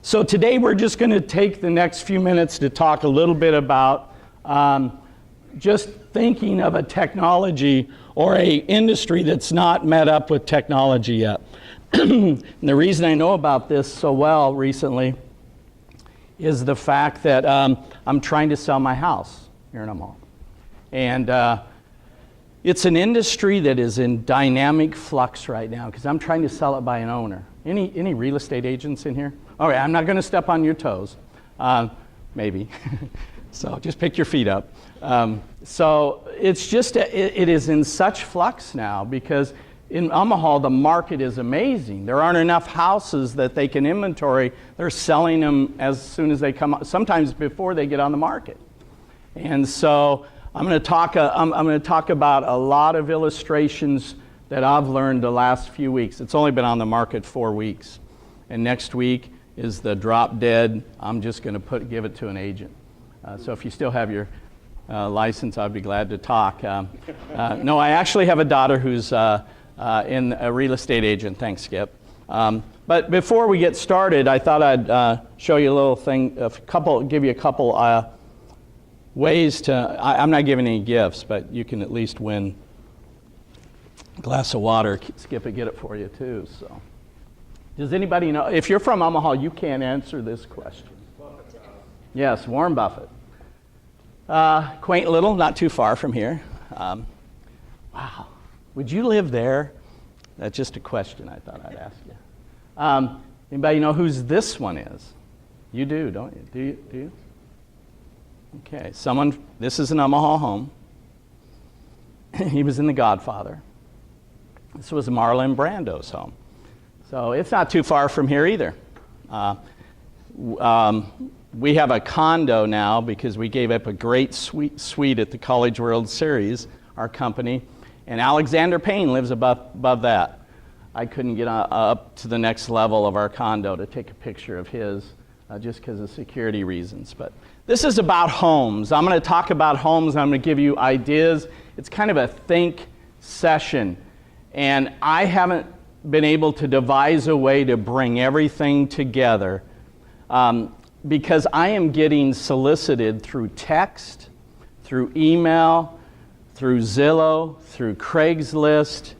So today we're just going to take the next few minutes to talk a little bit about just thinking of a technology or a industry that's not met up with technology yet. And the reason I know about this so well recently is the fact that I'm trying to sell my house here in Omaha. And it's an industry that is in dynamic flux right now because I'm trying to sell it by an owner. Any real estate agents in here? All right, I'm not going to step on your toes, maybe. So just pick your feet up. So it's just, it is in such flux now because in Omaha, the market is amazing. There aren't enough houses that they can inventory. They're selling them as soon as they come up, sometimes before they get on the market. And so I'm going to talk about a lot of illustrations that I've learned the last few weeks. It's only been on the market 4 weeks. And next week is the drop dead. I'm just going to give it to an agent. So if you still have your license, I'd be glad to talk. No, I actually have a daughter who's in a real estate agent. Thanks, Skip. But before we get started, I thought I'd show you a little thing, give you a couple ways to, I'm not giving any gifts, but you can at least win a glass of water. Skip it, get it for you too. So, does anybody know, if you're from Omaha, you can't answer this question. Yes, Warren Buffett. Quaint little, not too far from here. Wow, would you live there? That's just a question I thought I'd ask you. Anybody know whose this one is? You do, don't you? Do you? Okay, this is an Omaha home. He was in The Godfather. This was Marlon Brando's home. So it's not too far from here either. We have a condo now because we gave up a great suite at the College World Series, our company, and Alexander Payne lives above that. I couldn't get up to the next level of our condo to take a picture of his just because of security reasons. But this is about homes. I'm going to talk about homes. I'm going to give you ideas. It's kind of a think session. And I haven't been able to devise a way to bring everything together because I am getting solicited through text, through email, through Zillow, through Craigslist.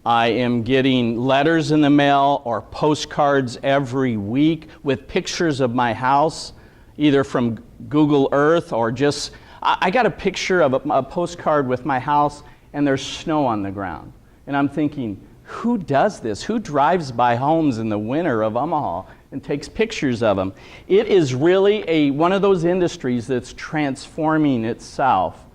I am getting letters in the mail or postcards every week with pictures of my house, either from Google Earth or just, I got a picture of a postcard with my house and there's snow on the ground. And I'm thinking, who does this? Who drives by homes in the winter of Omaha and takes pictures of them? It is really one of those industries that's transforming itself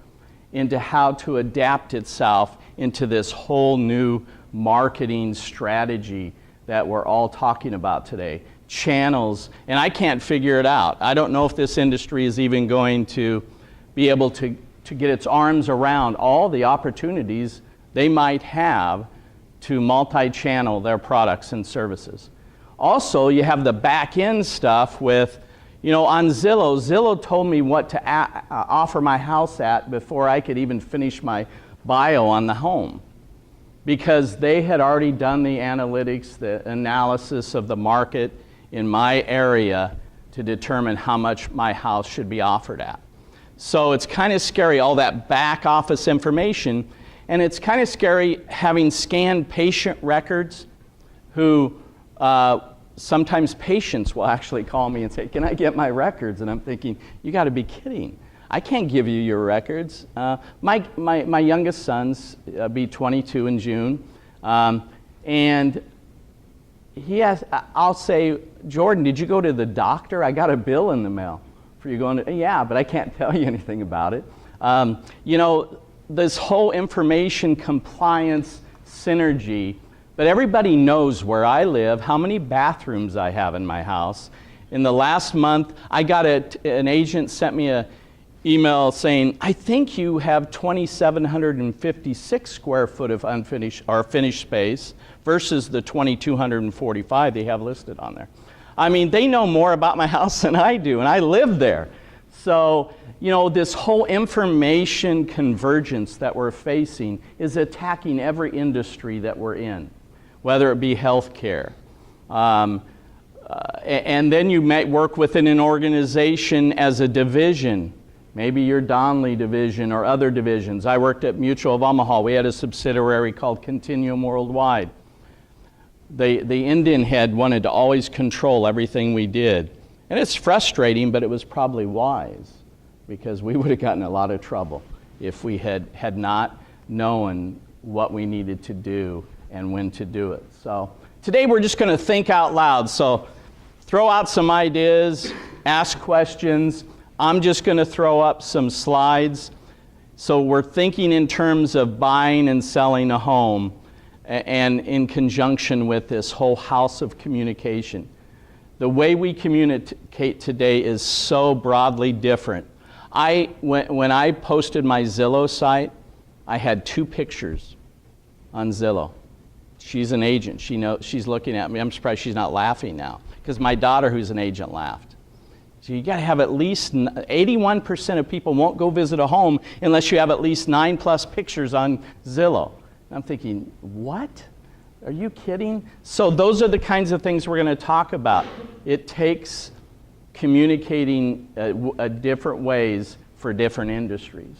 into how to adapt itself into this whole new marketing strategy that we're all talking about today. Channels, and I can't figure it out. I don't know if this industry is even going to be able to get its arms around all the opportunities they might have to multi-channel their products and services. Also, you have the back-end stuff with, on Zillow. Zillow told me what to offer my house at before I could even finish my bio on the home, because they had already done the analytics, the analysis of the market in my area to determine how much my house should be offered at. So it's kind of scary, all that back office information, and it's kind of scary having scanned patient records who sometimes patients will actually call me and say, can I get my records? And I'm thinking, you got to be kidding. I can't give you your records. My youngest son's be 22 in June, and I'll say, Jordan, did you go to the doctor? I got a bill in the mail for you going to, yeah, but I can't tell you anything about it. This whole information compliance synergy, but everybody knows where I live, how many bathrooms I have in my house. In the last month, I got an agent sent me an email saying, I think you have 2,756 square foot of unfinished or finished space versus the 2,245 they have listed on there. I mean, they know more about my house than I do, and I live there. So, this whole information convergence that we're facing is attacking every industry that we're in, whether it be healthcare, And then you may work within an organization as a division, maybe your Donley division or other divisions. I worked at Mutual of Omaha. We had a subsidiary called Continuum Worldwide. The Indian head wanted to always control everything we did. And it's frustrating, but it was probably wise, because we would have gotten a lot of trouble if we had not known what we needed to do and when to do it. So today we're just going to think out loud. So throw out some ideas, ask questions. I'm just going to throw up some slides. So we're thinking in terms of buying and selling a home, and in conjunction with this whole house of communication. The way we communicate today is so broadly different. When I posted my Zillow site, I had 2 pictures on Zillow. She's an agent. She's looking at me. I'm surprised she's not laughing now, because my daughter, who's an agent, laughed. So you got to have at least 81% of people won't go visit a home unless you have at least 9+ pictures on Zillow. And I'm thinking, what? Are you kidding? So those are the kinds of things we're going to talk about. It takes communicating different ways for different industries.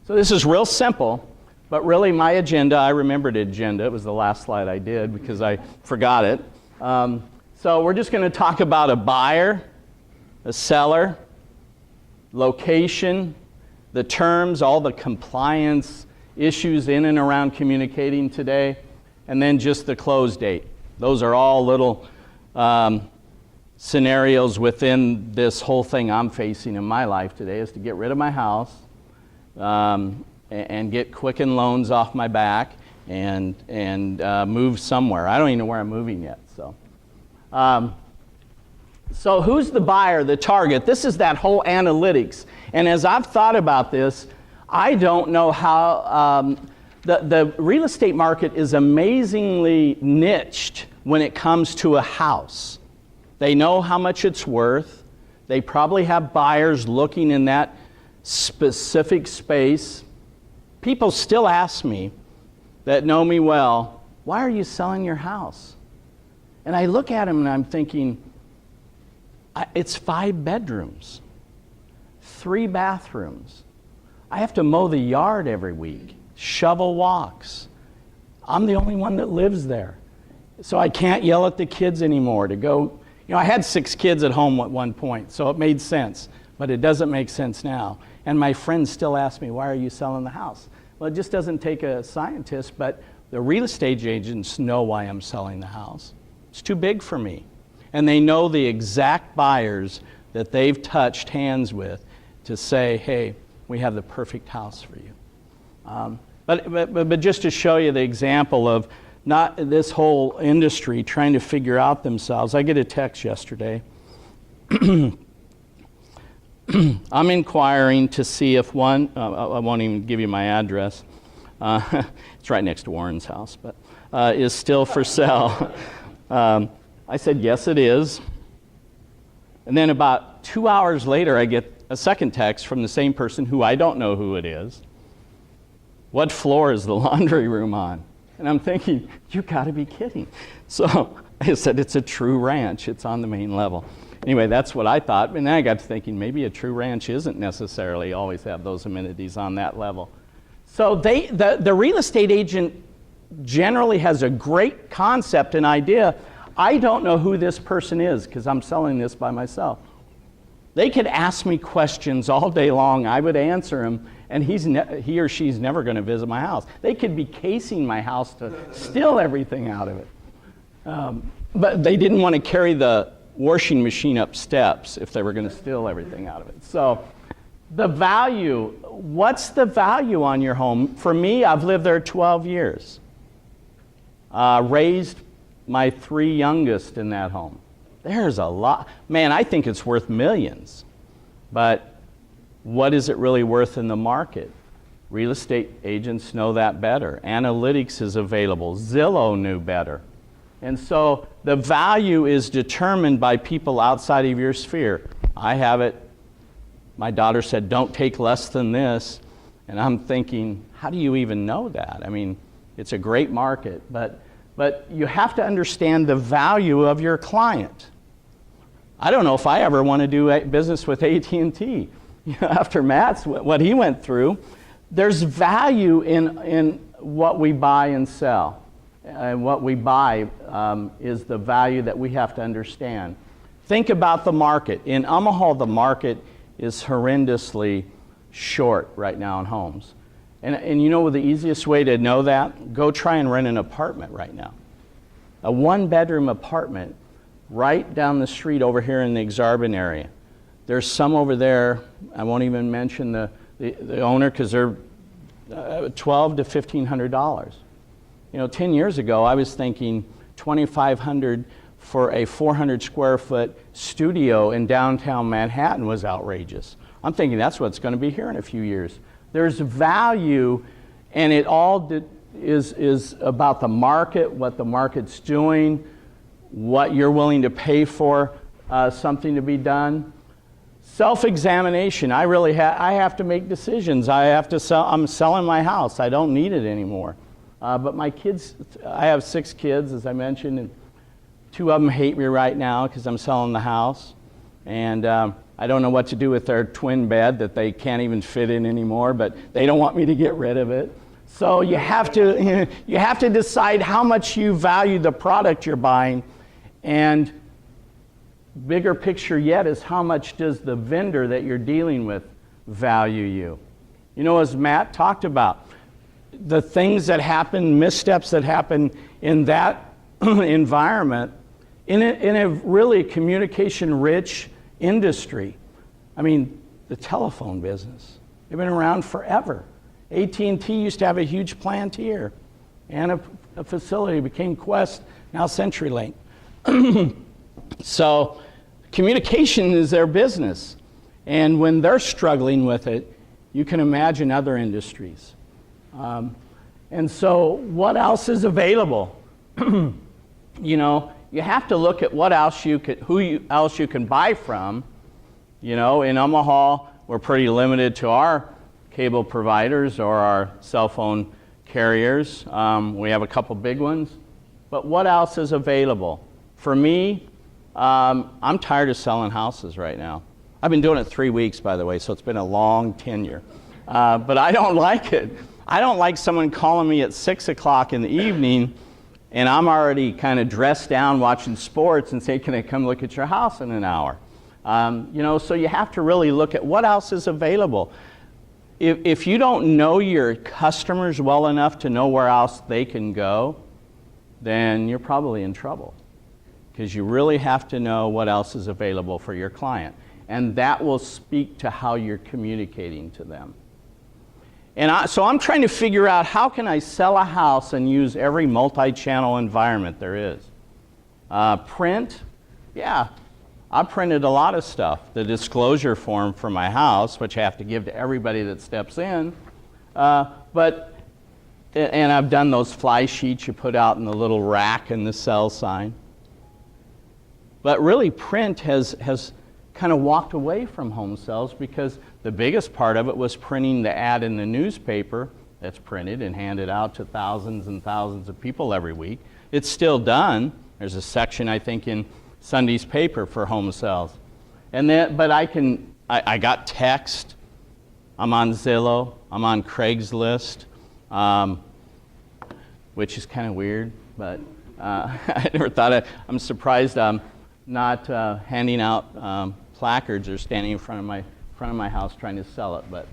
So this is real simple, but really my agenda, I remembered agenda. It was the last slide I did because I forgot it. So we're just going to talk about a buyer, a seller, location, the terms, all the compliance issues in and around communicating today, and then just the close date. Those are all little scenarios within this whole thing I'm facing in my life today, is to get rid of my house and get Quicken loans off my back and move somewhere. I don't even know where I'm moving yet. So who's the buyer, the target? This is that whole analytics. And as I've thought about this, I don't know how the real estate market is amazingly niched when it comes to a house. They know how much it's worth. They probably have buyers looking in that specific space. People still ask me that know me well, why are you selling your house? And I look at them and I'm thinking, it's 5 bedrooms, 3 bathrooms. I have to mow the yard every week, shovel walks. I'm the only one that lives there. So I can't yell at the kids anymore to go. I had 6 kids at home at one point, so it made sense, but it doesn't make sense now. And my friends still ask me, why are you selling the house? Well, it just doesn't take a scientist, but the real estate agents know why I'm selling the house. It's too big for me. And they know the exact buyers that they've touched hands with to say, hey, we have the perfect house for you. But just to show you the example of not this whole industry trying to figure out themselves, I get a text yesterday. I'm inquiring to see if one, I won't even give you my address, it's right next to Warren's house, but is still for sale. I said, yes, it is. And then about 2 hours later, I get a second text from the same person who I don't know who it is. What floor is the laundry room on? And I'm thinking, you gotta be kidding. So I said, it's a true ranch. It's on the main level. Anyway, that's what I thought. And then I got to thinking, maybe a true ranch isn't necessarily always have those amenities on that level. So the real estate agent generally has a great concept and idea. I don't know who this person is because I'm selling this by myself. They could ask me questions all day long. I would answer them, and he or she's never going to visit my house. They could be casing my house to steal everything out of it. But they didn't want to carry the washing machine up steps if they were going to steal everything out of it. So the value, what's the value on your home? For me, I've lived there 12 years. Raised my 3 youngest in that home. There's a lot. Man, I think it's worth millions. But what is it really worth in the market? Real estate agents know that better. Analytics is available. Zillow knew better. And so the value is determined by people outside of your sphere. I have it. My daughter said, don't take less than this. And I'm thinking, how do you even know that? I mean, it's a great market, but you have to understand the value of your client. I don't know if I ever want to do business with AT&T. After Matt's, what he went through, there's value in what we buy and sell. And what we buy is the value that we have to understand. Think about the market. In Omaha, the market is horrendously short right now in homes. And you know the easiest way to know that? Go try and rent an apartment right now. A one-bedroom apartment right down the street over here in the Xarban area. There's some over there, I won't even mention the owner because they're $1,200 to $1,500. 10 years ago, I was thinking $2,500 for a 400 square foot studio in downtown Manhattan was outrageous. I'm thinking that's what's going to be here in a few years. There's value, and it all is about the market, what the market's doing, what you're willing to pay for something to be done. Self-examination. I have to make decisions. I have to sell. I'm selling my house. I don't need it anymore. But my kids, I have 6 kids, as I mentioned, and 2 of them hate me right now because I'm selling the house. And I don't know what to do with their twin bed that they can't even fit in anymore, but they don't want me to get rid of it. So you have to decide how much you value the product you're buying, and bigger picture yet is how much does the vendor that you're dealing with value you. As Matt talked about, the things that happen, missteps that happen in that environment, in a really communication-rich industry. I mean, the telephone business. They've been around forever. AT&T used to have a huge plant here, and a facility became Quest, now CenturyLink. So communication is their business. And when they're struggling with it, you can imagine other industries. And so what else is available? You have to look at what else else you can buy from. In Omaha, we're pretty limited to our cable providers or our cell phone carriers. We have a couple big ones. But what else is available? For me, I'm tired of selling houses right now. I've been doing it 3 weeks, by the way, so it's been a long tenure. But I don't like it. I don't like someone calling me at 6 o'clock in the evening and I'm already kind of dressed down watching sports and say, can I come look at your house in an hour? So you have to really look at what else is available. If you don't know your customers well enough to know where else they can go, then you're probably in trouble, because you really have to know what else is available for your client. And that will speak to how you're communicating to them. And so I'm trying to figure out, how can I sell a house and use every multi-channel environment there is? Print, yeah. I printed a lot of stuff. The disclosure form for my house, which I have to give to everybody that steps in. And I've done those fly sheets you put out in the little rack in the sell sign. But really, print has kind of walked away from home sales, because the biggest part of it was printing the ad in the newspaper that's printed and handed out to thousands and thousands of people every week. It's still done. There's a section, I think, in Sunday's paper for home sales. But I got text. I'm on Zillow. I'm on Craigslist, which is kind of weird, but I never thought I'm surprised I'm not handing out placards or standing in front of my house trying to sell it. But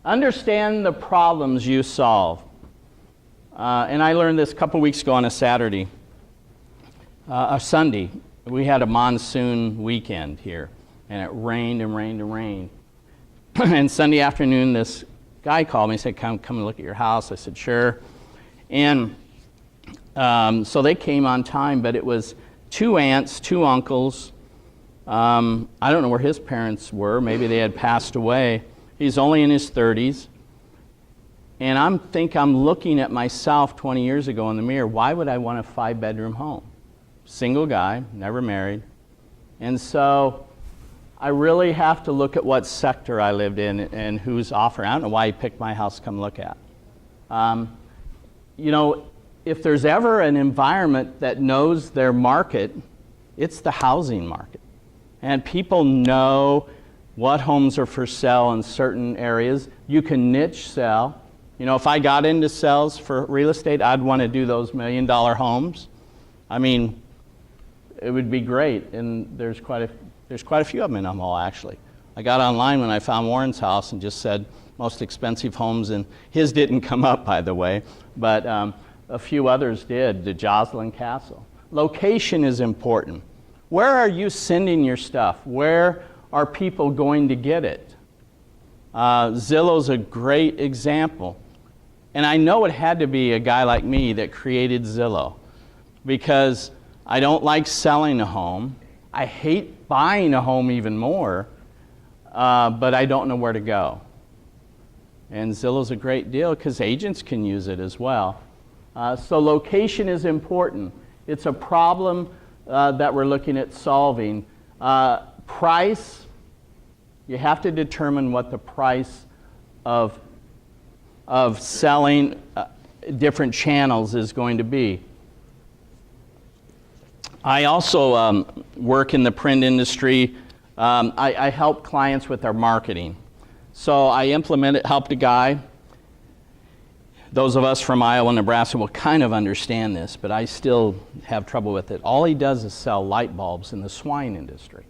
understand the problems you solve. And I learned this a couple weeks ago on a Sunday. We had a monsoon weekend here, and it rained and rained and rained. And Sunday afternoon, this guy called me and said, come and look at your house. I said, sure. And so they came on time, but it was 2 aunts, 2 uncles. I don't know where his parents were. Maybe they had passed away. He's only in his 30s. And I'm looking at myself 20 years ago in the mirror. Why would I want a 5-bedroom home? Single guy, never married. And so I really have to look at what sector I lived in and who's offering. I don't know why he picked my house to come look at. If there's ever an environment that knows their market, it's the housing market. And people know what homes are for sale in certain areas. You can niche sell. You know, if I got into sales for real estate, I'd want to do those $1 million homes. I mean, it would be great, and there's quite a few of them in Omaha, actually. I got online when I found Warren's house and just said most expensive homes, and his didn't come up, by the way, but a few others did, the Joslyn Castle. Location is important. Where are you sending your stuff? Where are people going to get it? Zillow's a great example. And I know it had to be a guy like me that created Zillow, because I don't like selling a home. I hate buying a home even more, but I don't know where to go. And Zillow's a great deal because agents can use it as well. So location is important. It's a problem that we're looking at solving. Price, you have to determine what the price of selling different channels is going to be. I also work in the print industry. I help clients with their marketing. So I helped a guy. Those of us from Iowa and Nebraska will kind of understand this, but I still have trouble with it. All he does is sell light bulbs in the swine industry.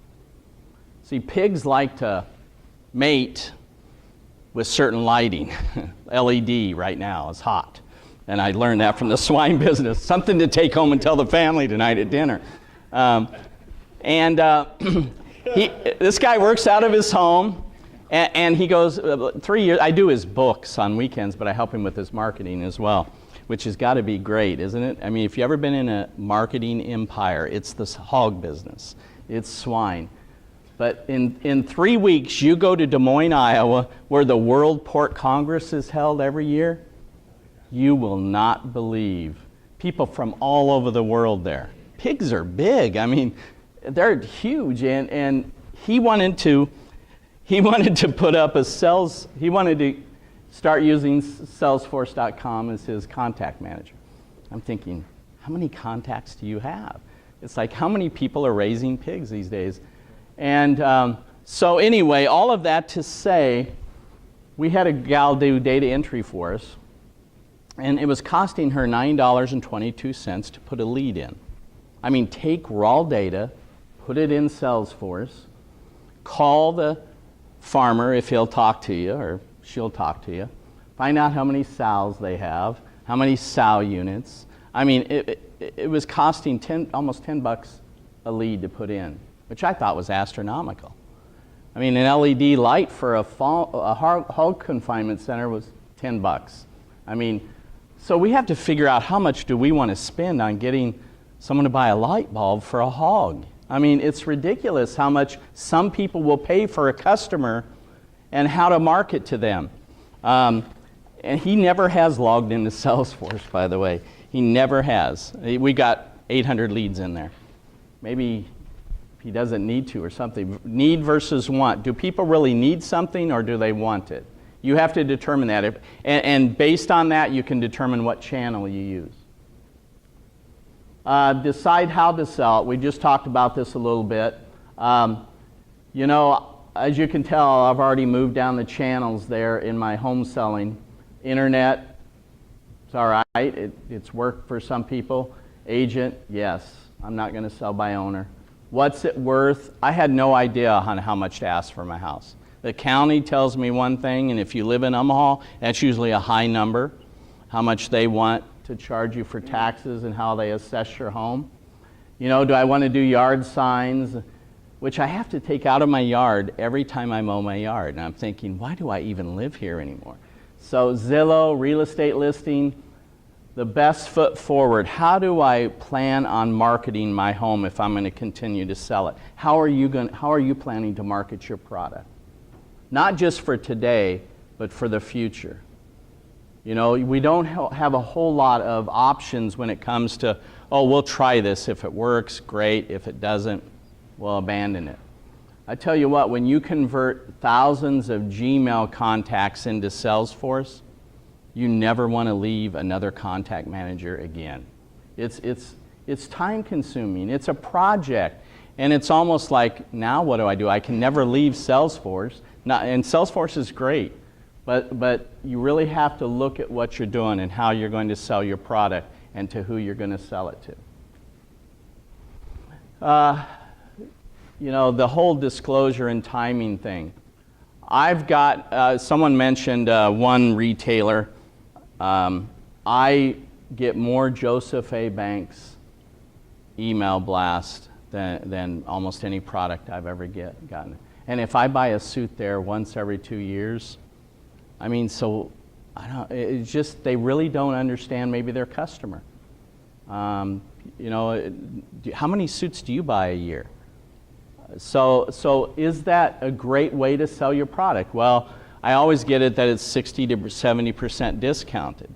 See, pigs like to mate with certain lighting. LED right now is hot. And I learned that from the swine business. Something to take home and tell the family tonight at dinner. This guy works out of his home, and he goes, 3 years, I do his books on weekends, but I help him with his marketing as well, which has got to be great, isn't it? I mean, if you've ever been in a marketing empire, it's this hog business. It's swine. But in 3 weeks, you go to Des Moines, Iowa, where the World Pork Congress is held every year. You will not believe people from all over the world there. Pigs are big. I mean, they're huge. And he wanted to put up he wanted to start using Salesforce.com as his contact manager. I'm thinking, how many contacts do you have? It's like, how many people are raising pigs these days? And so anyway, all of that to say, we had a gal do data entry for us, and it was costing her $9.22 to put a lead in. I mean, take raw data, put it in Salesforce, call the farmer if he'll talk to you or she'll talk to you, find out how many sows they have, how many sow units. I mean, it was costing almost $10 a lead to put in, which I thought was astronomical. I mean, an LED light for a hog confinement center was $10. I mean, so we have to figure out how much do we want to spend on getting someone to buy a light bulb for a hog. I mean, it's ridiculous how much some people will pay for a customer and how to market to them. And he never has logged into Salesforce, by the way. He never has. We got 800 leads in there. Maybe he doesn't need to or something. Need versus want. Do people really need something or do they want it? You have to determine that. And based on that, you can determine what channel you use. Decide how to sell it. We just talked about this a little bit. You know, as you can tell, I've already moved down the channels there in my home selling. Internet, it's all right. It's worked for some people. Agent, yes. I'm not going to sell by owner. What's it worth? I had no idea on how much to ask for my house. The county tells me one thing, and if you live in Omaha, that's usually a high number, how much they want to charge you for taxes and how they assess your home. You know, do I want to do yard signs, which I have to take out of my yard every time I mow my yard. And I'm thinking, why do I even live here anymore? So Zillow, real estate listing, the best foot forward. How do I plan on marketing my home if I'm going to continue to sell it? How are you planning to market your product? Not just for today, but for the future. You know, we don't have a whole lot of options when it comes to, oh, we'll try this. If it works, great. If it doesn't, we'll abandon it. I tell you what, when you convert thousands of Gmail contacts into Salesforce, you never want to leave another contact manager again. It's time consuming. It's a project. And it's almost like, now what do? I can never leave Salesforce. And Salesforce is great, but you really have to look at what you're doing and how you're going to sell your product and to who you're going to sell it to. You know, the whole disclosure and timing thing. I've got, someone mentioned one retailer. I get more Joseph A. Banks email blast than almost any product I've ever gotten. And if I buy a suit there once every 2 years, I mean, so it's just they really don't understand maybe their customer. You know, how many suits do you buy a year? So is that a great way to sell your product? Well, I always get it that it's 60 to 70% discounted.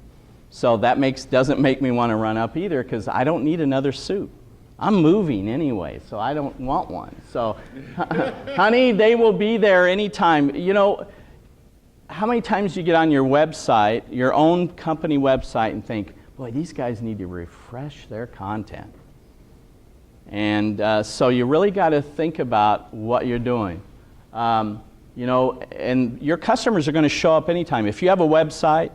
So that doesn't make me want to run up either, because I don't need another suit. I'm moving anyway, so I don't want one. So, honey, they will be there anytime. You know, how many times you get on your website, your own company website, and think, boy, these guys need to refresh their content. And so you really got to think about what you're doing. You know, and your customers are going to show up anytime. If you have a website,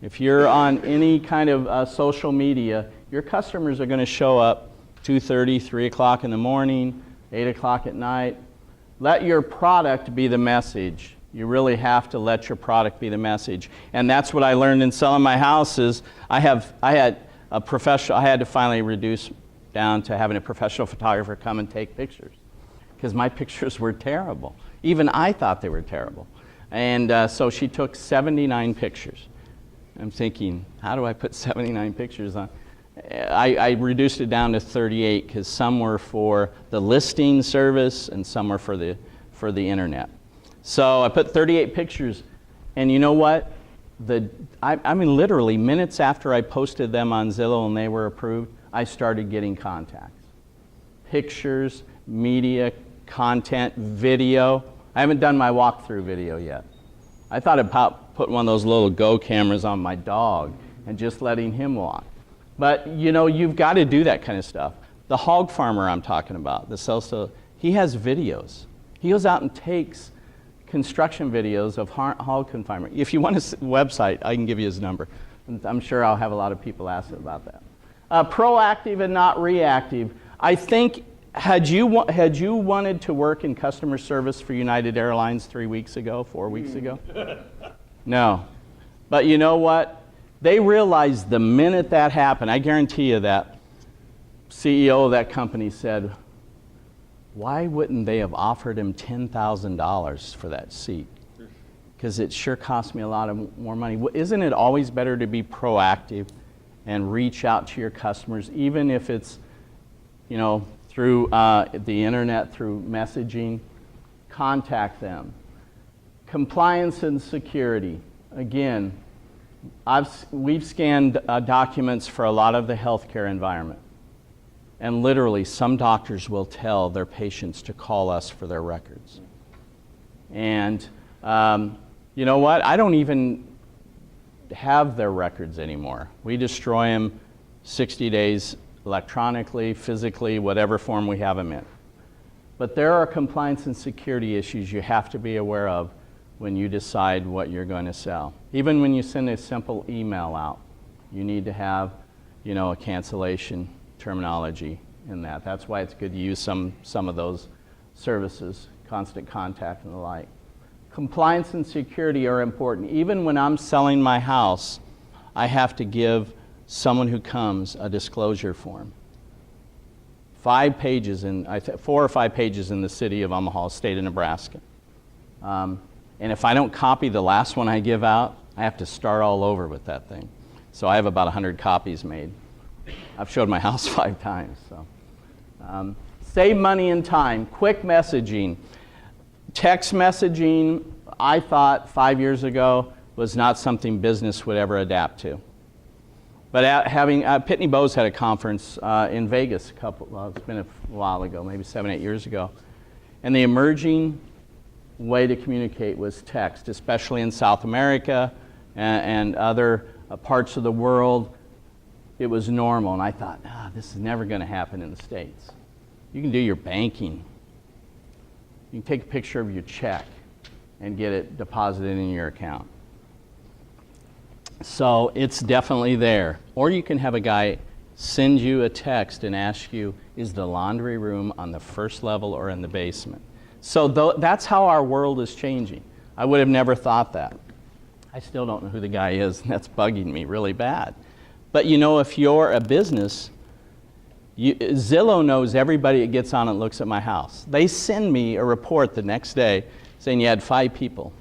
if you're on any kind of social media, your customers are going to show up 2:30, 3 o'clock in the morning, 8 o'clock at night. Let your product be the message. You really have to let your product be the message. And that's what I learned in selling my houses. I had to finally reduce down to having a professional photographer come and take pictures, because my pictures were terrible. Even I thought they were terrible. And so she took 79 pictures. I'm thinking, how do I put 79 pictures on? I reduced it down to 38, because some were for the listing service and some were for the internet. So I put 38 pictures, and you know what? I mean, literally minutes after I posted them on Zillow and they were approved, I started getting contacts. Pictures, media, content, video. I haven't done my walkthrough video yet. I thought about putting one of those little Go cameras on my dog and just letting him walk. But you know, you've got to do that kind of stuff. The hog farmer I'm talking about, he has videos. He goes out and takes construction videos of hog confinement. If you want a website, I can give you his number. I'm sure I'll have a lot of people ask about that. Proactive and not reactive. I think, had you wanted to work in customer service for United Airlines 4 weeks ago? No. But you know what? They realized the minute that happened, I guarantee you that CEO of that company said, why wouldn't they have offered him $10,000 for that seat? Because it sure cost me a lot of more money. Isn't it always better to be proactive and reach out to your customers, even if it's, you know, through the internet, through messaging? Contact them. Compliance and security. Again, we've scanned documents for a lot of the healthcare environment. And literally, some doctors will tell their patients to call us for their records. And you know what? I don't even have their records anymore. We destroy them 60 days electronically, physically, whatever form we have them in. But there are compliance and security issues you have to be aware of when you decide what you're going to sell. Even when you send a simple email out, you need to have, you know, a cancellation terminology in that. That's why it's good to use some of those services, Constant Contact and the like. Compliance and security are important. Even when I'm selling my house, I have to give someone who comes a disclosure form. 5 pages, 4 or 5 pages in the city of Omaha, state of Nebraska. And if I don't copy the last one I give out, I have to start all over with that thing. So I have about 100 copies made. I've showed my house 5 times. So, save money and time. Quick messaging. Text messaging, I thought 5 years ago, was not something business would ever adapt to. But Pitney Bowes had a conference in Vegas it's been a while ago, maybe 7, 8 years ago. And the emerging way to communicate was text, especially in South America and other parts of the world. It was normal, and I thought, this is never going to happen in the States. You can do your banking. You can take a picture of your check and get it deposited in your account. So it's definitely there. Or you can have a guy send you a text and ask you, is the laundry room on the first level or in the basement? So that's how our world is changing. I would have never thought that. I still don't know who the guy is, and that's bugging me really bad. But you know, if you're a business, Zillow knows everybody that gets on and looks at my house. They send me a report the next day saying you had 5 people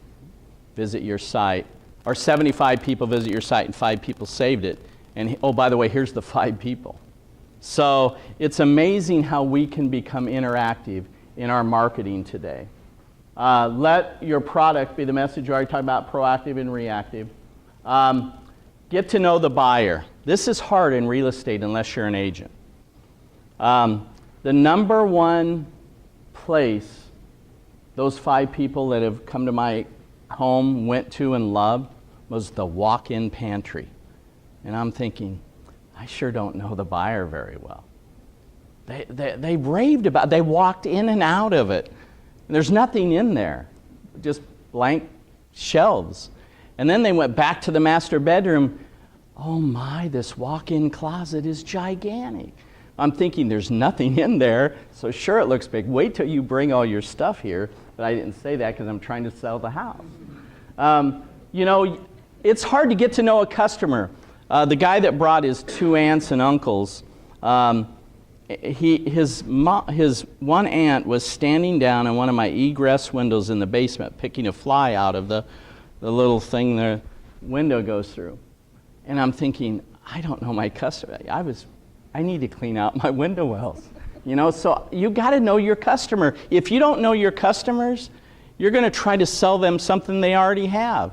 visit your site, or 75 people visit your site and 5 people saved it. And oh, by the way, here's the 5 people. So it's amazing how we can become interactive in our marketing today. Let your product be the message. You already talked about proactive and reactive. Get to know the buyer. This is hard in real estate unless you're an agent. The number one place those 5 people that have come to my home went to and loved was the walk-in pantry. And I'm thinking, I sure don't know the buyer very well. They raved about it. They walked in and out of it. And there's nothing in there, just blank shelves. And then they went back to the master bedroom. Oh my, this walk-in closet is gigantic. I'm thinking there's nothing in there, so sure it looks big. Wait till you bring all your stuff here. But I didn't say that because I'm trying to sell the house. You know, it's hard to get to know a customer. The guy that brought his 2 aunts and uncles, his one aunt was standing down in one of my egress windows in the basement, picking a fly out of the little thing the window goes through. And I'm thinking, I don't know my customer. I need to clean out my window wells. You know, so you got to know your customer. If you don't know your customers, you're going to try to sell them something they already have.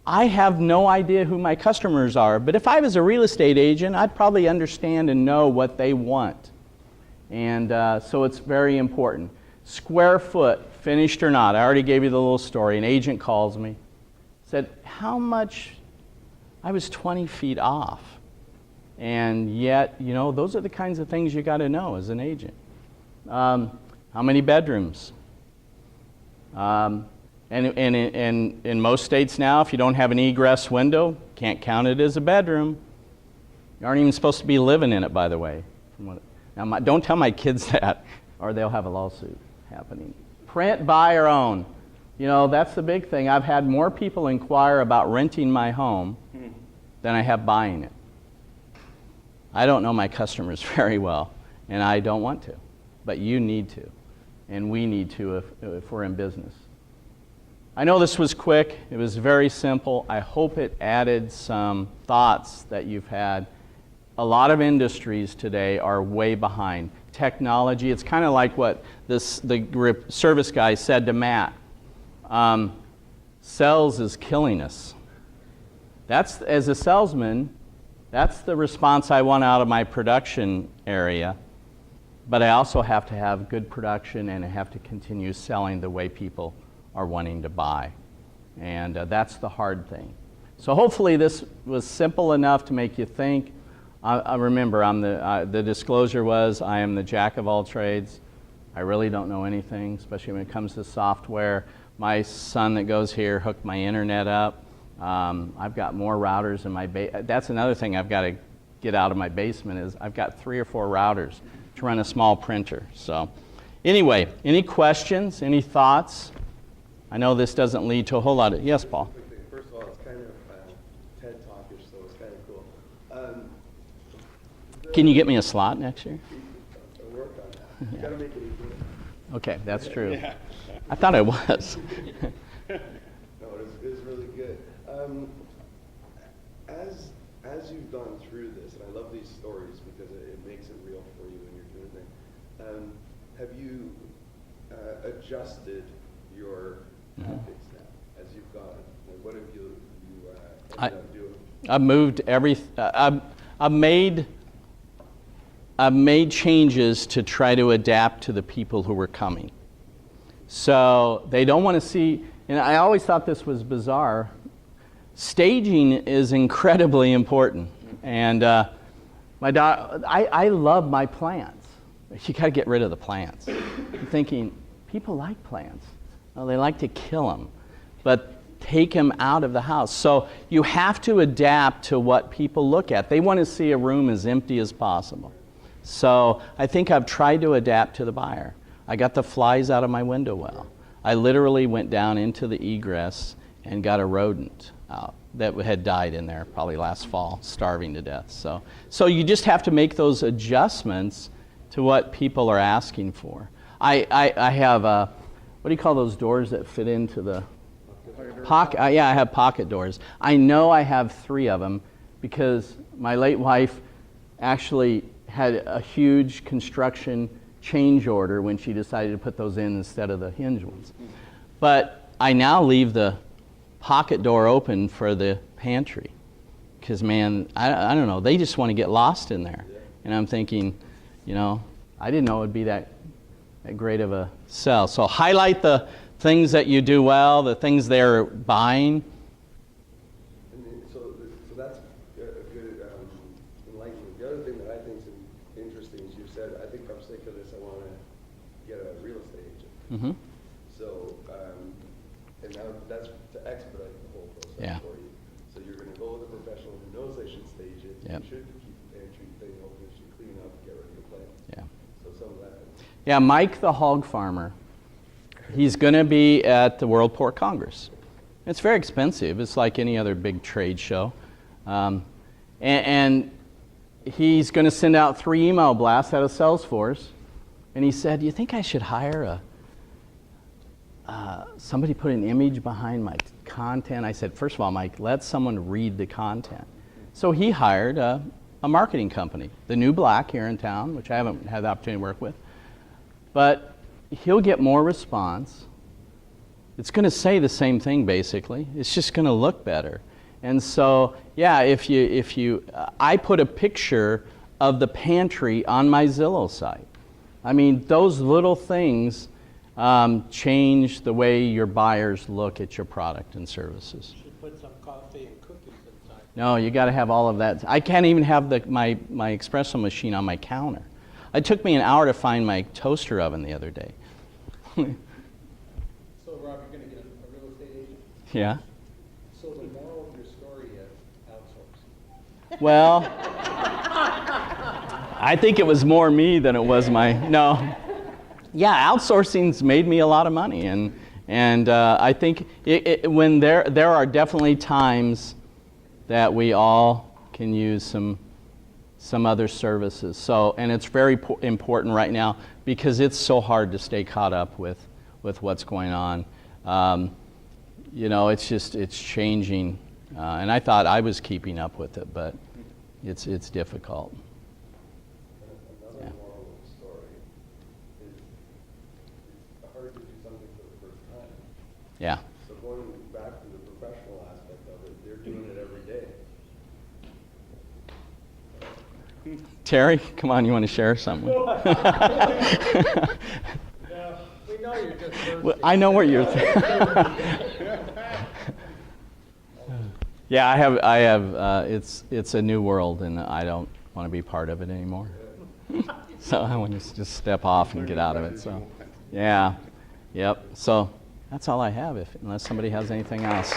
I have no idea who my customers are, but if I was a real estate agent, I'd probably understand and know what they want. And so it's very important. Square foot, finished or not. I already gave you the little story. An agent calls me, said, how much? I was 20 feet off. And yet, you know, those are the kinds of things you got to know as an agent. How many bedrooms? And in most states now, if you don't have an egress window, can't count it as a bedroom. You aren't even supposed to be living in it, by the way. Now, don't tell my kids that, or they'll have a lawsuit happening. Print, buy, or own. You know, that's the big thing. I've had more people inquire about renting my home than I have buying it. I don't know my customers very well, and I don't want to, but you need to, and we need to if we're in business. I know this was quick. It was very simple. I hope it added some thoughts that you've had. A lot of industries today are way behind. Technology, it's kind of like what the service guy said to Matt. Sales is killing us. That's, as a salesman, that's the response I want out of my production area. But I also have to have good production, and I have to continue selling the way people are wanting to buy. And that's the hard thing. So hopefully this was simple enough to make you think. I remember, the disclosure was, I am the jack of all trades. I really don't know anything, especially when it comes to software. My son that goes here hooked my internet up. I've got more routers in my that's another thing I've got to get out of my basement is I've got 3 or 4 routers to run a small printer. So anyway, any questions, any thoughts? I know this doesn't lead to a whole lot of, yes, Paul? First of all, it's kind of TED Talkish, so it's kind of cool. Can you get me a slot next year? I'll work on that. You got to make it equal. Okay, that's true. Yeah. I thought I was. No, it's really good. As you've gone through this, and I love these stories because it makes it real for you when you're doing things, have you adjusted your tactics now as you've gone? Like, what have you ended up doing? I've moved I've made changes to try to adapt to the people who were coming. So they don't want to see, and I always thought this was bizarre. Staging is incredibly important. And I love my plants. you got to get rid of the plants. I'm thinking, people like plants. Well, they like to kill them, but take them out of the house. So you have to adapt to what people look at. They want to see a room as empty as possible. So I think I've tried to adapt to the buyer. I got the flies out of my window well. I literally went down into the egress and got a rodent out that had died in there probably last fall, starving to death. So you just have to make those adjustments to what people are asking for. I have, what do you call those doors that fit into the pocket? Yeah, I have pocket doors. I know I have 3 of them because my late wife actually had a huge construction change order when she decided to put those in instead of the hinge ones. But I now leave the pocket door open for the pantry because, man, I don't know, they just want to get lost in there. And I'm thinking, you know, I didn't know it would be that great of a sell. So highlight the things that you do well, the things they're buying. So that's a good enlightenment. The other thing that I think is interesting is you said, I think I'm sick of this, I want to get a real estate agent. Mm-hmm. So, and now that's to expedite the whole process for you. So you're going to go with a professional who knows they should stage it, you should keep the pantry thing open, you should clean up, get rid of the plants. Yeah. So some of that. Yeah, Mike the hog farmer, he's going to be at the World Pork Congress. It's very expensive. It's like any other big trade show. And he's going to send out 3 email blasts out of Salesforce. And he said, do you think I should hire somebody put an image behind my content? I said, first of all, Mike, let someone read the content. So he hired a marketing company, The New Black here in town, which I haven't had the opportunity to work with. But he'll get more response. It's going to say the same thing, basically. It's just going to look better. And so, yeah, I put a picture of the pantry on my Zillow site. I mean, those little things change the way your buyers look at your product and services. You should put some coffee and cookies inside. No, you got to have all of that. I can't even have my espresso machine on my counter. It took me an hour to find my toaster oven the other day. So, Rob, you're going to get a real estate agent? Yeah. So the moral of your story is outsource. Well, I think it was more me than it was no. Yeah, outsourcing's made me a lot of money, and I think when there are definitely times that we all can use some other services. So, and it's very important right now because it's so hard to stay caught up with what's going on. You know, it's changing, and I thought I was keeping up with it, but it's difficult. Another moral of the story is it's hard to do something for the first time. Yeah. So going back to the professional aspect of it, they're doing it every day. Terry, come on, you want to share something? No, we know you're just thirsty. Well, I know what you're Yeah, I have. It's a new world, and I don't want to be part of it anymore. So I want to just step off and get out of it. So, yeah, yep. So that's all I have. Unless somebody has anything else.